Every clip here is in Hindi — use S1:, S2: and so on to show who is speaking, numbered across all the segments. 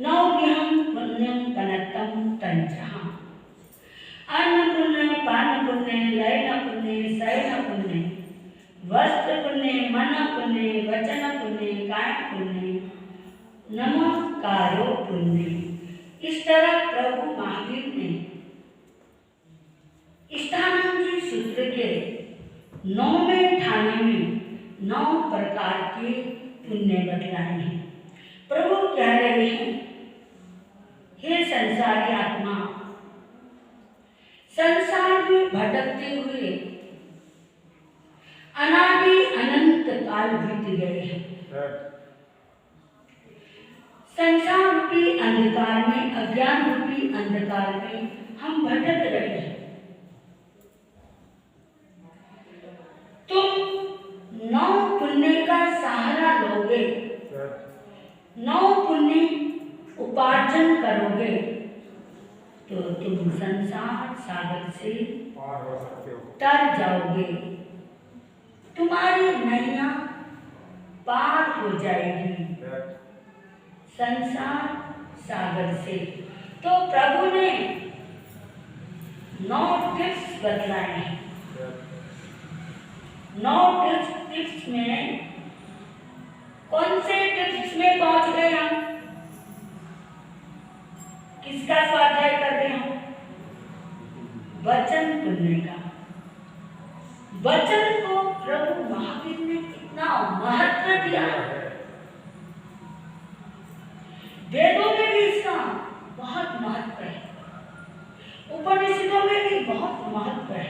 S1: नौभ्यं पुण्यं तनत्तं तंचः अन्न पुण्य पान पुण्य लयन पुण्य शयन पुण्य वस्त्र पुण्य मन पुण्य वचन पुण्य काय पुण्य नमस्कारो पुण्य। इस तरह प्रभु महावीर ने इष्टानंद सूत्र के 9वें ठाने में 9 प्रकार के पुण्य बतलाए हैं। प्रभु कह रहे हैं, हे संसारी आत्मा, संसार में भटकते हुए अनादि अनंत काल बीत गए हैं। संसार रूपी अंधकार में, अज्ञान रूपी अंधकार में हम भटक रहे हैं। तुम 9 पुण्य का सहारा लोगे, 9 पुण्य उपार्जन करोगे तो तुम संसार सागर से तर जाओगे, तुम्हारी नैया पार हो जाएगी संसार सागर से। तो प्रभु ने 9 टिप्स बतलाए हैं। 9 टिप्स में कौन से टिप्स में पहुंच गए हम? किसका स्वाध्याय कर रहे हम? वचन पुण्य का। वचन को प्रभु महावीर ने कितना महत्व दिया। वेदों में भी इसका बहुत महत्व है, उपनिषदों में भी बहुत महत्व है।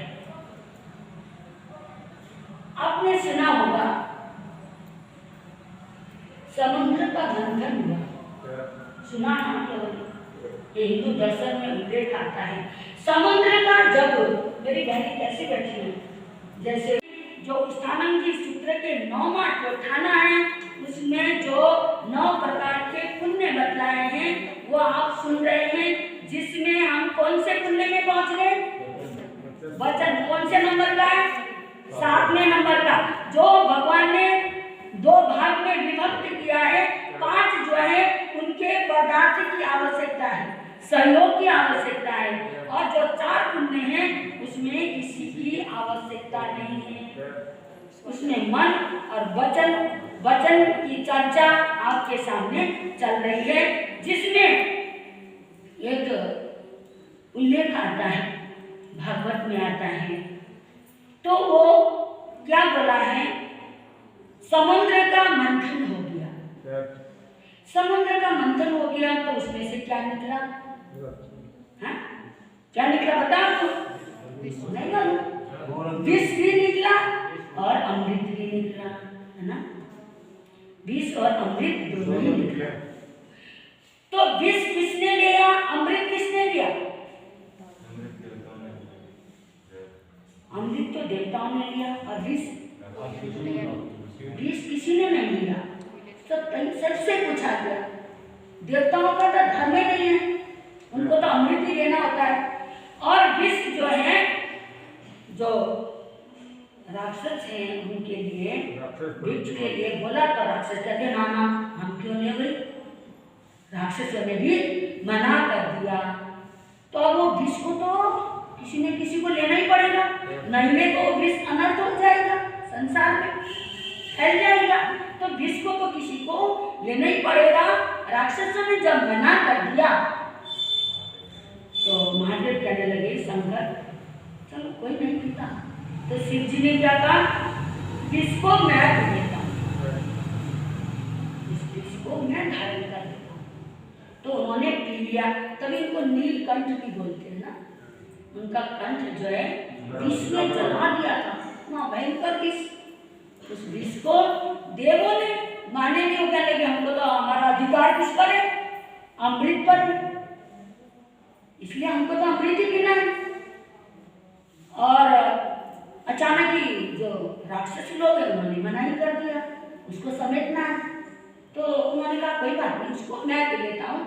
S1: आपने सुना होगा समुद्र का मंथन हुआ, सुना ना? तो ये हिंदू दर्शन में उल्लेख आता है। समुद्र का जब, मेरी बहनें कैसे बैठी हैं, जैसे जो इष्टानंद सूत्र के 9वां ठाना है उसमें जो 9 प्रकार के पुण्य बतलाए हैं वो आप सुन रहे हैं, जिसमें हम कौन से पुण्य में पहुंच गए? वचन कौन से नंबर का है? 7वें नंबर का, जो भगवान ने 2 भाग में विभक्त किया है। 5 जो है उनके पदार्थ की आवश्यकता है, सहयोग की आवश्यकता है, और जो 4 पुण्य हैं उसमें किसी की आवश्यकता नहीं है। उसमें मन और वचन की चर्चा आपके सामने चल रही है, जिसमें एक उल्लेख आता है, भागवत में आता है। तो वो क्या बोला है? समुद्र का मंथन हो गया। समुद्र का मंथन हो गया तो उसमें से क्या निकला? हाँ? क्या निकला बता आपको? नहीं मालूम। विष भी निकला और अमृत भी निकला, है ना? विष और अमृत दोनों ही निकला। तो विष किसने लिया, अमृत किसने लिया? अमृत तो देवताओं ने लिया और विष किसी ने नहीं लिया। सबसे पूछा गया, देवताओं का तो धर्म ही नहीं है, उनको तो अमृत ही लेना होता है। और विष जो है, जो राक्षस हैं उनके लिए, विष के लिए बोला तो राक्षस कहते ना ना हम क्यों ले गए, राक्षसों ने भी मना कर दिया। तो अब वो विष को तो किसी न किसी को लेना ही पड़ेगा, नहीं ले तो विष अनर्थ हो जाएगा, संसार में फैल जाएगा। तो विष को तो किसी को लेना ही पड़ेगा। राक्षसों ने जब मना कर दिया तो महादेव कहने लगे, शंकर चलो कोई नहीं पीता। तो शिव जी ने क्या कहा, इसको मैं देता हूँ, इसको मैं धारण कर देता हूँ। तो उन्होंने पी लिया, तभी इनको नीलकंठ भी बोलते हैं ना। उनका कंठ जो है विष में जला दिया था, इतना भयंकर विष। उस विष को देवों ने माने नहीं, कहने लगे हमको तो हमारा अधिकार किस पर है, अमृत पर, इसलिए हमको तो अमृत ही पीना है। और अचानक ही जो राक्षस लोग हैं उन्होंने मना ही कर दिया, उसको समेटना है। तो उन्होंने कहा कोई बात नहीं, उसको मैं पी लेता हूँ।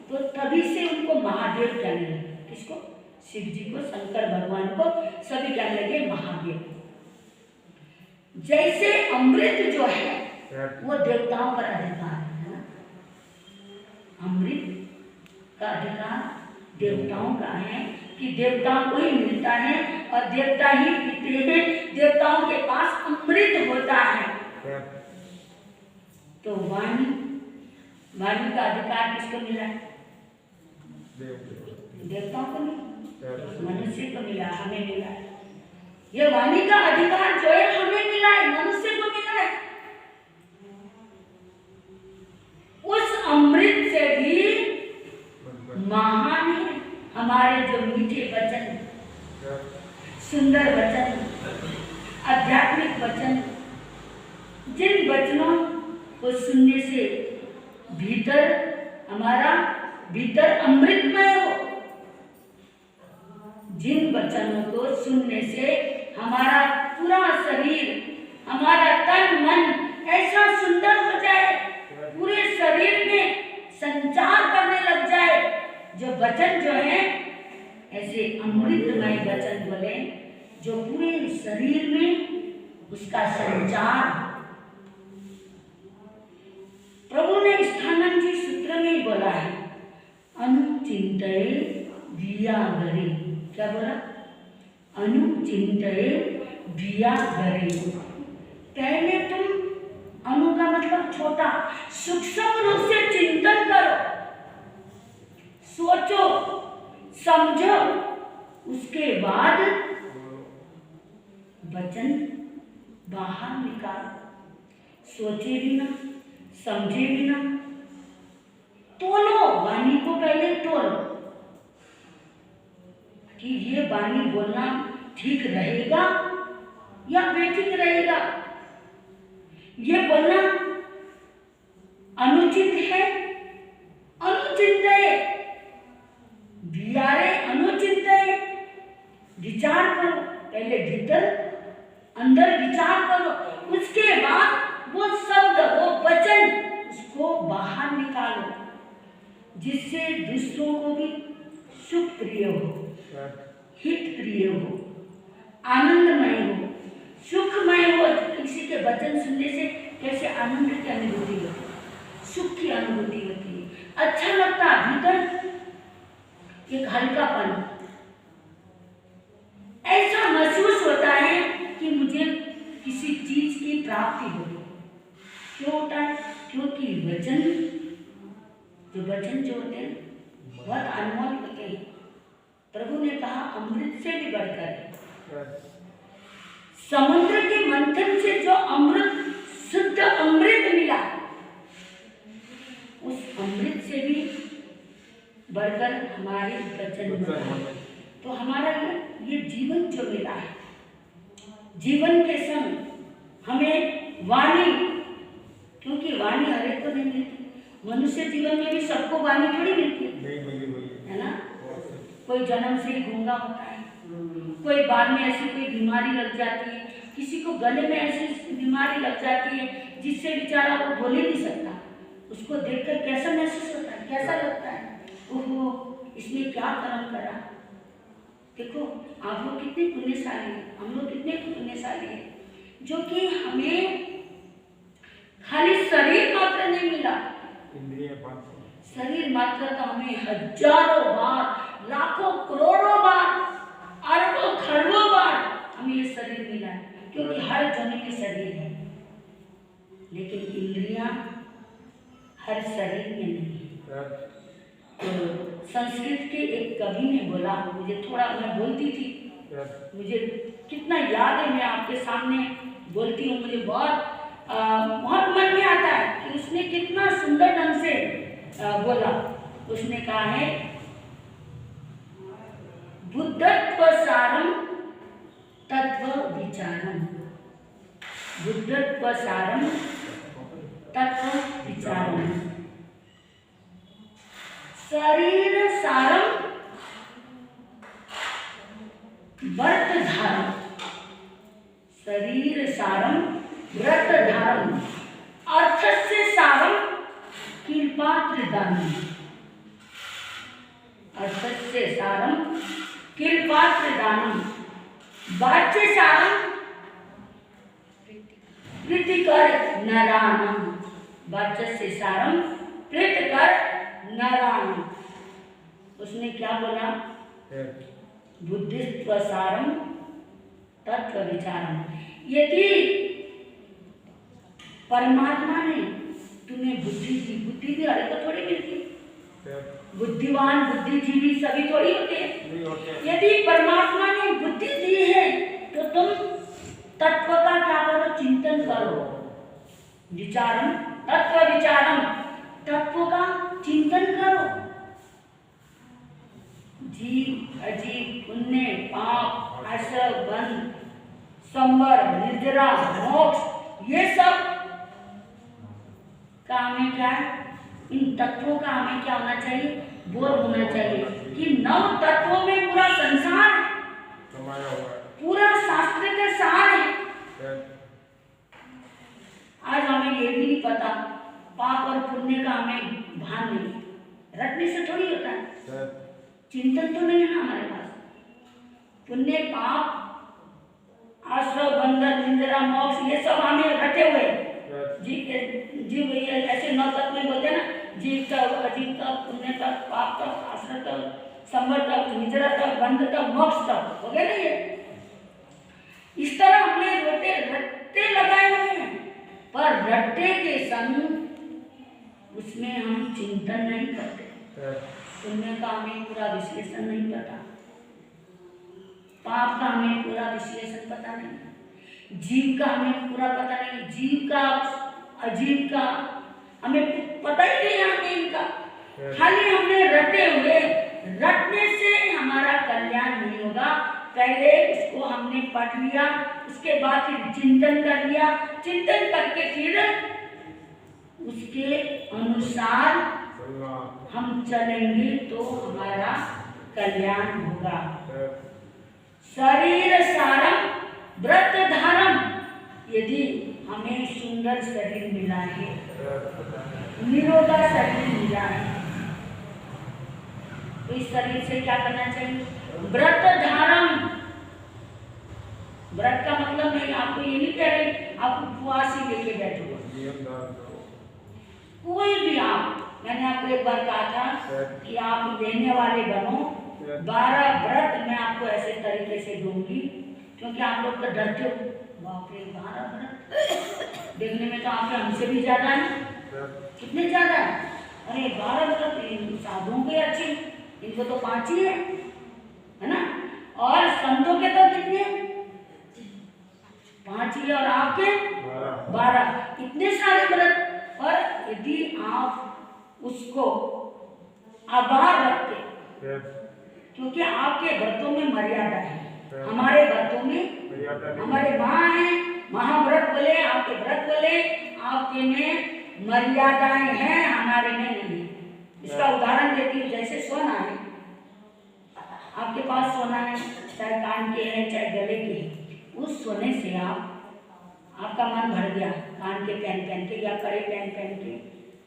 S1: तो तभी से उनको महादेव कहने लगे। किसको? शिव जी को, शंकर भगवान को, सभी कहने लगे महादेव। जैसे अमृत जो है वो देवताओं पर अधिकार है ना, अमृत का अधिकार देवताओं का है कि देवताओं को ही मिलता है और देवता ही पीते हैं। देवताओं के पास अमृत होता है। तो वाणी का अधिकार किसको मिला है? देवताओं को नहीं, मनुष्य को मिला, हमें मिला है। ये वाणी का अधिकार जो है हमें मिला है, मनुष्य को मिला है। उस अमृत से भी महान है हमारे जो मीठे वचन, सुंदर वचन, आध्यात्मिक वचन, जिन वचनों को सुनने से हमारा भीतर अमृतमय हो, जिन वचनों को सुनने से हमारा पूरा शरीर, हमारा तन मन ऐसा सुंदर हो जाए, पूरे शरीर में संचार करने लग जाए। जो वचन जो है ऐसे अमृतमय वचन बोले जो पूरे शरीर में उसका संचार। प्रभु ने स्थानंजी सूत्र में बोला है, अनुचिंतये वियागरे। क्या बोला? अनुचिंतये वियागरे। पहले तुम, अनु का मतलब छोटा, सूक्ष्म रूप से चिंतन करो, सोचो, समझो, उसके बाद वचन बाहर निकालो। सोचे बिना, समझे बिना, तोलो, वाणी को पहले तोलो कि ये वाणी बोलना ठीक रहेगा या बेठीक रहेगा, ये बोलना अनुचित है, अनुचित है, वियारे अनुचित है। विचार करो, पहले भीतर अंदर विचार करो, उसके बाद वो शब्द, वो वचन, उसको बाहर निकालो, जिससे दूसरों को भी सुख प्रिय हो, हित प्रिय हो, आनंदमय हो, सुखमय हो। किसी के वचन सुनने से कैसे आनंद की अनुभूति होती है, सुख की अनुभूति होती है, अच्छा लगता है, भीतर एक हल्कापन, ऐसा महसूस होता है कि मुझे किसी चीज की प्राप्ति हो रही। क्यों होता है? क्योंकि वचन जो होते हैं बहुत अनमोल होते हैं। प्रभु ने कहा अमृत से भी बढ़कर, समुद्र के मंथन से जो अमृत, शुद्ध अमृत मिला, उस अमृत से भी बढ़कर हमारे वचन मिला। तो हमारा ये जीवन जो मिला है, जीवन के संग हमें वाणी, क्योंकि वाणी हर एक को नहीं मिलती, मनुष्य जीवन में भी सबको वाणी थोड़ी मिलती है ना। कोई जन्म से ही गूंगा होता है, कोई बाद में ऐसी कोई बीमारी लग जाती है, किसी को गले में ऐसी बीमारी लग जाती है जिससे बेचारा वो बोल ही नहीं सकता। उसको देखकर कैसा महसूस होता है, कैसा लगता है, ओहो इसने क्या कर्म करा। देखो आप लोग कितने पुण्यशाली हैं, हम लोग कितने पुण्यशाली हैं, जो कि हमें खाली शरीर मात्र नहीं मिला, शरीर मात्र तो हमें हजारों बार, लाखों करोड़ों बार, अरबों खरबों बार हमें ये शरीर मिला है, क्योंकि हर जन के शरीर है, लेकिन इंद्रियां हर शरीर में नहीं है। तो संस्कृत के एक कवि ने बोला, मुझे थोड़ा, मैं बोलती थी, मुझे कितना याद है, मैं आपके सामने बोलती हूँ, मुझे बहुत मन में आता है कि उसने कितना सुंदर ढंग से बोला। उसने कहा है, बुद्धत्व सारम तत्व विचारम, बुद्धत्व सारम तत्व विचारम, शरीर सारम व्रत धारम, शरीर सारम व्रत धारम, अर्थ से सारम किलपात्र दानम, अर्थ से सारम किलपात्र दानम, वाच्य सारम प्रीतिकर नरानम, वाच्य से सारम प्रीतिकर नरानम। उसने क्या बोला? बुद्धिस्त्व सारम तत्व विचारम। यदि परमात्मा ने तुम्हें बुद्धि दी, बुद्धि भी हर को थोड़ी मिलती, बुद्धिवान बुद्धिजीवी सभी थोड़ी होते हैं। यदि परमात्मा ने बुद्धि दी है तो तुम तत्व का क्या करो? चिंतन करो, विचारम तत्व विचारम, तत्व का चिंतन करो। जीव अजीव, पुण्य पाप, आश्रय बंध, संवर, निर्जरा, मोक्ष, ये सब का हमें क्या है? इन तत्वों का हमें क्या होना चाहिए? बोध होना चाहिए कि 9 तत्वों में पूरा संसार है, पूरा शास्त्र का सार है। आज हमें ये भी नहीं पता, पाप और पुण्य का हमें भान नहीं, रटने से थोड़ी होता है, चिंतन तो नहीं है ना हमारे पास। पुण्य पाप आश्रय बंधन निंद्रा मोक्ष ये सब हमें रटे हुए। जीव ऐसे 9 तत्व में बोलते ना, जीव तक, अजीव तक, पुण्य तक, पाप तक, आश्रय तक, संवर तक, निद्रा तक, बंध तक, मोक्ष तक, हो गया ना ये। इस तरह हमने रट्टे लगाए हुए हैं, पर रट्टे के संग उसमें हम चिंतन नहीं करते। पुण्य का हमें पूरा विश्लेषण नहीं पता, पाप का हमें पूरा विश्लेषण पता नहीं, जीव का हमें पूरा पता नहीं, जीव का अजीव का हमें पता ही नहीं आगे इनका। खाली हमने रटे हुए, रटने से हमारा कल्याण नहीं होगा। पहले इसको हमने पढ़ लिया, उसके बाद फिर चिंतन कर लिया, चिंतन करके फिर उसके अनुसार हम चलेंगे तो हमारा कल्याण होगा। शरीर सारम व्रत धारम, यदि हमें सुंदर शरीर मिला है, निरोगा शरीर मिला है, तो इस शरीर से क्या करना चाहिए? व्रत धारम। व्रत का मतलब नहीं, आपको ये नहीं कह रहे आप उपवास ही लेके बैठो, कोई भी आप, मैंने आपको एक बार कहा था कि आप लेने वाले बनो। 12 व्रत मैं आपको ऐसे तरीके से दूंगी, क्योंकि आप लोग तो डरते हो, बाप रे 12 व्रत, देखने में तो आपके हमसे भी ज्यादा है, कितने ज्यादा है? अरे 12 व्रत साधुओं के अच्छे, इनको तो 5 ही है ना, और संतों के तो कितने? 5 ही, और आपके 12, इतने सारे व्रत। और यदि आप उसको आभार रखते, क्योंकि आपके व्रतों में मर्यादा है, हमारे व्रतों में, हमारे माँ है महाव्रत बोले, आपके व्रत बोले, आपके में मर्यादाएं हैं, हमारे में नहीं। इसका उदाहरण देती हूँ, जैसे सोना है, आपके पास सोना है, चाहे कान के है चाहे गले के, उस सोने से आपका मन भर गया, कान के पहन के या कड़े पहन के,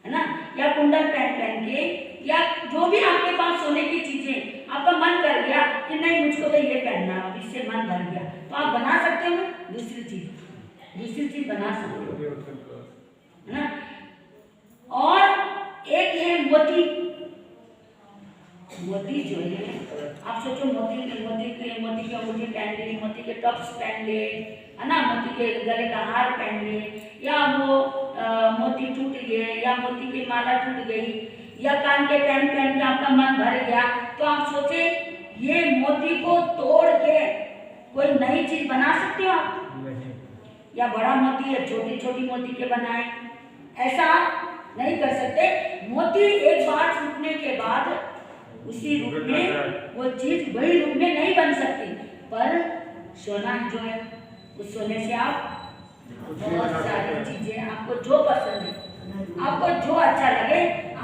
S1: है ना, या कुंडल पहन के, या जो भी आपके पास सोने की चीजें, आपका मन कर गया कि नहीं मुझको तो ये पहनना, अब इससे मन भर गया, तो आप बना सकते हो ना दूसरी चीज बना सकते हो, है ना। और एक है मोती जो है, आप सोचो मोती के अंगूठी पहन ले, मोती के टॉप्स पहन ले, है ना, मोती के गले का हार पहन ले, या वो मोती टूट गए, या मोती की माला टूट गई, या कान के पहन के आपका मन भर गया, तो आप सोचे ये मोती को तोड़ के कोई नई चीज बना सकते हो आप? नहीं। या बड़ा मोती है, छोटी मोती के बनाए, ऐसा नहीं कर सकते। मोती एक बार टूटने के बाद उसी रूप में वो चीज वही रूप में नहीं बन सकती, पर सोना जो है उस सोने से आप बहुत सारी चीजें, आपको जो पसंद है, आपको जो अच्छा लगे,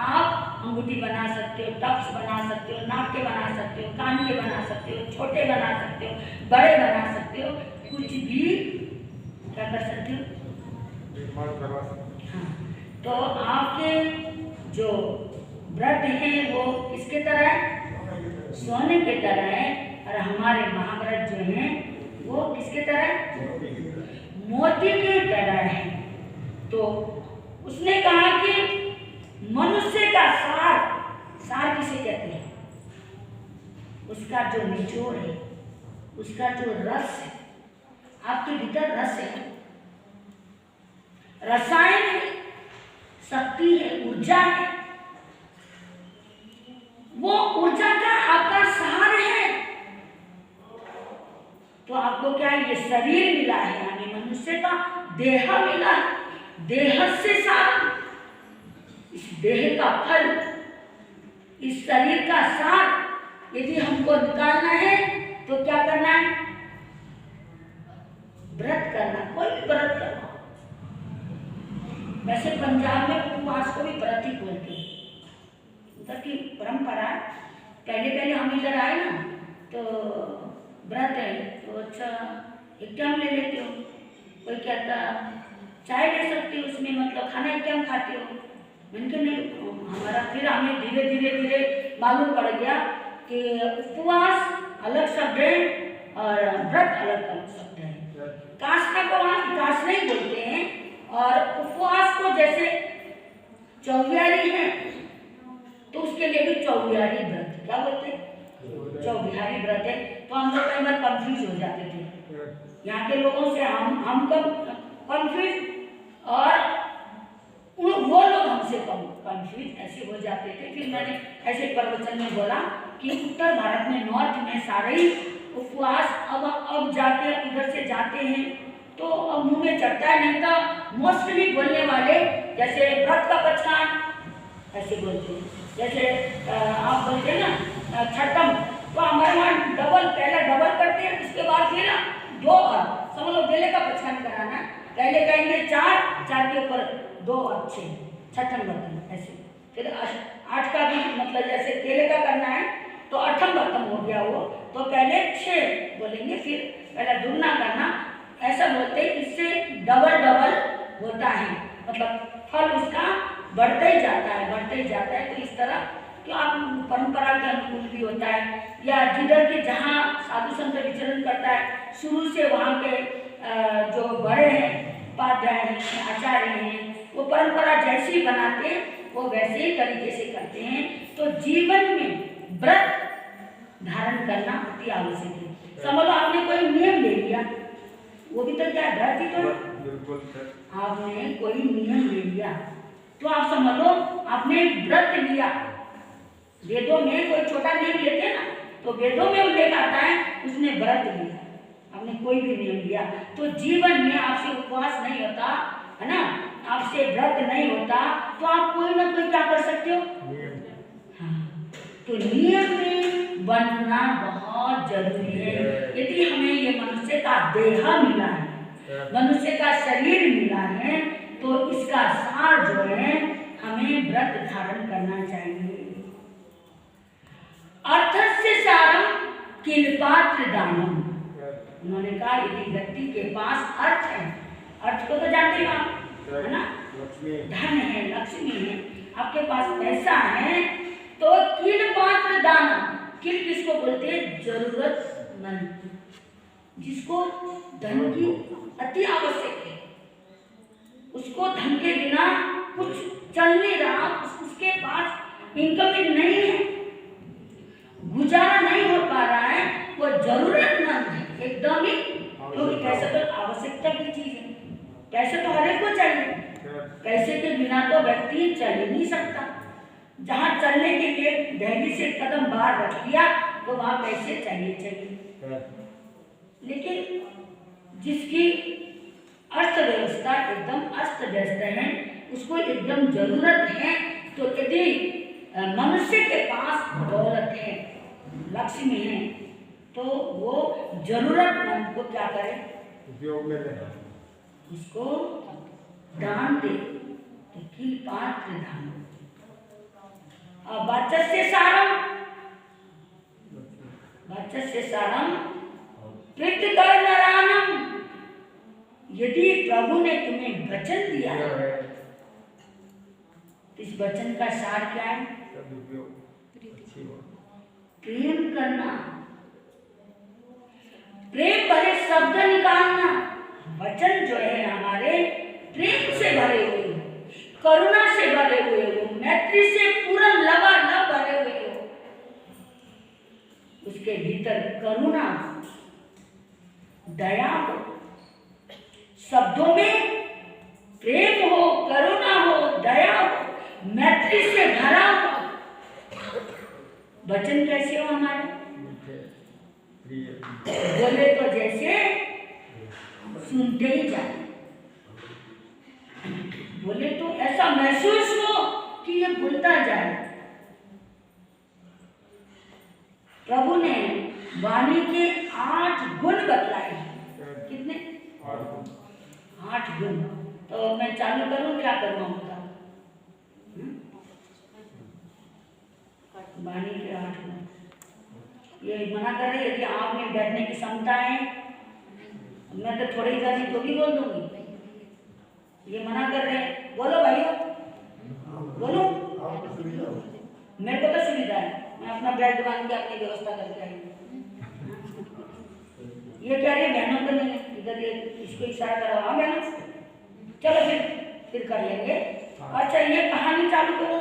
S1: आप अंगूठी बना सकते हो, टप्स बना सकते हो, नाक के बना सकते हो, कान के बना सकते हो, छोटे बना सकते हो, बड़े बना सकते हो, कुछ भी क्या कर सकते हो। हाँ, तो आपके जो व्रत है वो किसके तरह है? सोने के तरह है, और हमारे महाव्रत जो हैं वो किसके तरह है? मोती के तरह है। तो उसने कहा कि मनुष्य का सार किसे कहते हैं? उसका जो निचोड़ है, उसका जो रस है, आपके भीतर रस है, रसायन है, शक्ति है, ऊर्जा है, वो ऊर्जा का आपका सहारा है। तो आपको क्या ये शरीर मिला है, यानी मनुष्य का देह मिला है। देह से सार, इस देह का फल, इस शरीर का सार यदि हमको निकालना है तो क्या करना है? व्रत करना, कोई भी व्रत करना। वैसे पंजाब में उपवास को भी व्रत ही बोलते हैं, उधर की परंपरा। पहले हम इधर आए ना तो व्रत है तो अच्छा एक टाइम ले लेते हो, कोई कहता चाय ले सकते हो उसमें, मतलब खाना एक टाइम खाते हो। मैंने कहा नहीं, हमारा फिर हमें धीरे धीरे मालूम पड़ गया कि उपवास अलग शब्द है और व्रत अलग शब्द है। काष्ठा को वहाँ काष्ठ नहीं बोलते हैं, और उपवास को जैसे चौबिहारी है तो उसके लिए भी चौबिहारी व्रत, क्या बोलते हैं? चौबिहारी व्रत है। तो हम लोग कई बार कंफ्यूज हो जाते थे यहाँ के लोगों से, हम कब कंफ्यूज और वो लोग हमसे कंफ्यूज ऐसे हो जाते थे। फिर मैंने ऐसे प्रवचन में बोला कि उत्तर भारत में, नॉर्थ में सारे ही उपवास अब जाके इधर से जाते हैं तो अब मुंह में चढ़ता है। नहीं तो मोस्टली बोलने वाले जैसे व्रत का पचकान ऐसे बोलते हैं, जैसे आप बोलते हैं ना छठम, तो हमारे वहाँ पहले डबल करते हैं, उसके बाद फिर 2 और समझ लो बेले का पचकान कराना। पहले कहेंगे 4 के ऊपर 2 और 6, छठम बर्तन ऐसे। फिर 8 का भी मतलब जैसे केले का करना है तो 8वां बर्तन हो गया वो, तो पहले 6 बोलेंगे, फिर पहले दुगना करना, ऐसा बोलते हैं। इससे डबल होता है, मतलब फल उसका बढ़ता ही जाता है। तो इस तरह तो आप परंपरा के अनुकूल भी होता है, या जिधर के जहाँ साधु संत विचरण करता है शुरू से वहाँ के जो बड़े हैं, उपाध्याय हैं, आचार्य हैं, वो परंपरा जैसी बनाते हैं वो वैसे ही तरीके से करते हैं। तो जीवन में व्रत धारण करना अति आवश्यक है। समझ लो आपने कोई नियम ले लिया, वो भी तो क्या व्रत ही तो। आपने कोई नियम ले लिया तो आप समझ लो आपने व्रत लिया। वेदों में कोई छोटा नियम लेते हैं ना, तो वेदों में उल्लेख आता है उसने व्रत लिया, आपने कोई भी नियम लिया। तो जीवन में आपसे उपवास नहीं होता है ना, आपसे व्रत नहीं होता, तो आप कोई ना कोई क्या कर सकते हो? हाँ, तो नियम में बनना बहुत जरूरी है। यदि हमें ये मनुष्य का देह मिला है, मनुष्य का शरीर मिला है, तो इसका सार जो है हमें व्रत धारण करना चाहिए। अर्थस्य सारम किल पात्र दानम, उन्होंने कहा यदि व्यक्ति के पास अर्थ है, अर्थ को तो जानते हो आप, है ना, धन है, लक्ष्मी है, आपके पास पैसा है, तो किल पात्र दानम, किल किसको बोलते हैं? जरूरतमंद, जिसको धन की अति आवश्यक है, उसको धन के बिना कुछ चल नहीं रहा, उसके पास इनकम नहीं है, गुजारा नहीं हो पा रहा है, वो जरूरतमंद है एकदम ही। क्योंकि पैसा तो आवश्यकता की चीज है, पैसे तो हर एक को चाहिए, पैसे के बिना तो व्यक्ति चल ही नहीं सकता। जहाँ चलने के लिए दहली से कदम बाहर रख लिया तो वहाँ पैसे चाहिए। लेकिन जिसकी अर्थव्यवस्था एकदम अस्त व्यस्त है, उसको एकदम जरूरत है, तो यदि मनुष्य के पास दौलत है, लक्ष्मी है, तो वो जरूरतमंद को क्या करे? उपयोग में ले, उसको दान दे, तो किल पात्र दान। वाचस्य सारम प्रीतिकर नरानम, यदि प्रभु ने तुम्हें वचन दिया है, इस वचन का सार क्या है? प्रेम करना, प्रेम भरे शब्द निकालना। वचन जो है हमारे प्रेम से भरे हुए हो, करुणा से भरे हुए हो, मैत्री से पूरा लबालब भरे हुए हो, उसके भीतर करुणा दया हो, शब्दों में प्रेम हो, करुणा हो, दया हो, मैत्री से भरा हो। वचन कैसे हो हमारे? बोले तो जैसे सुनते ही जाए, बोले तो ऐसा महसूस हो कि ये बोलता जाए। प्रभु ने वाणी के 8 गुण बतलाए हैं। कितने? 8 गुण। तो मैं चालू करूं, क्या करूं आपका? वाणी के 8 गुण ये मना कर रहे, यदि आप में बैठने की क्षमता है, मैं तो थोड़ी जानी तो भी बोल दूंगी। ये मना कर रहे हैं, बोलो भाइयों, बोलो। मेरे को तो सुविधा है, मैं अपना बेड बांध के अपनी व्यवस्था करके आई। ये कह रही है बहनों को नहीं, इधर ये इसको इशारा करो। हाँ बहनों, चलो फिर कर लेंगे। अच्छा, ये कहानी चालू करो।